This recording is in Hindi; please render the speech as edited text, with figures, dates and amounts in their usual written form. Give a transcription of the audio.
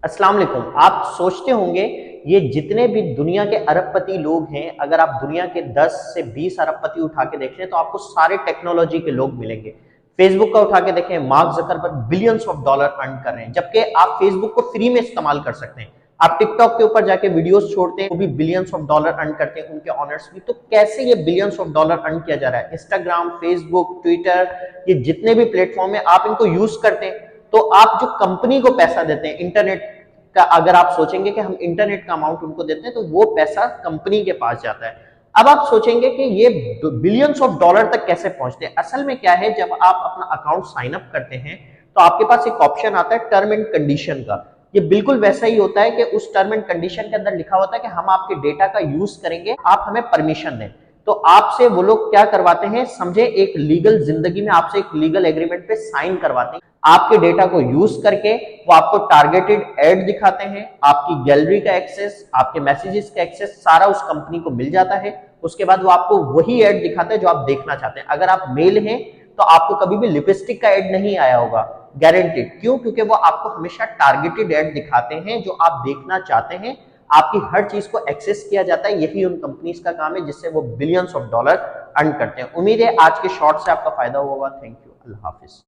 अस्सलाम वालेकुम। आप सोचते होंगे ये जितने भी दुनिया के अरबपति लोग हैं, अगर आप दुनिया के 10 से 20 अरबपति उठा के देखें तो आपको सारे टेक्नोलॉजी के लोग मिलेंगे। फेसबुक का उठा के देखें, mark Zuckerberg billions of dollar earn कर रहे हैं, जबकि आप फेसबुक को फ्री में इस्तेमाल कर सकते हैं। आप टिकटॉक के ऊपर जाके वीडियोस छोड़ते हैं, वो भी बिलियंस ऑफ डॉलर अर्न करते हैं, उनके ऑनर्स भी। तो कैसे ये बिलियंस ऑफ डॉलर अर्न किया जा रहा है? इंस्टाग्राम, फेसबुक, ट्विटर, ये जितने भी प्लेटफॉर्म है आप इनको यूज करते हैं, तो आप जो कंपनी को पैसा देते हैं इंटरनेट का, अगर आप सोचेंगे कि हम इंटरनेट का अमाउंट उनको देते हैं तो वो पैसा कंपनी के पास जाता है। अब आप सोचेंगे कि ये बिलियंस ऑफ डॉलर तक कैसे पहुंचते हैं। असल में क्या है, जब आप अपना अकाउंट साइन अप करते हैं तो आपके पास एक ऑप्शन आता है टर्म एंड कंडीशन का। ये बिल्कुल वैसा ही होता है कि उस टर्म एंड कंडीशन के अंदर लिखा होता है कि हम आपके डेटा का यूज करेंगे, आप हमें परमिशन दें। तो आपसे वो लोग क्या करवाते हैं, समझे एक लीगल जिंदगी में आपसे एक लीगल एग्रीमेंट पे साइन करवाते हैं। आपके डेटा को यूज करके वो आपको टारगेटेड एड दिखाते हैं, आपकी गैलरी का एक्सेस, आपके मैसेजेस का एक्सेस सारा उस कंपनी को मिल जाता है। उसके बाद वो आपको वही एड दिखाता है जो आप देखना चाहते हैं। अगर आप मेल हैं तो आपको कभी भी लिपस्टिक का एड नहीं आया होगा, गारंटेड। क्यों? क्योंकि वो आपको हमेशा टारगेटेड एड दिखाते हैं जो आप देखना चाहते हैं। आपकी हर चीज को एक्सेस किया जाता है। यही उन कंपनीज का काम है जिससे वो बिलियंस ऑफ डॉलर अर्न करते हैं। उम्मीद है आज के शॉर्ट से आपका फायदा हुआ होगा। Thank you. Allah Hafiz.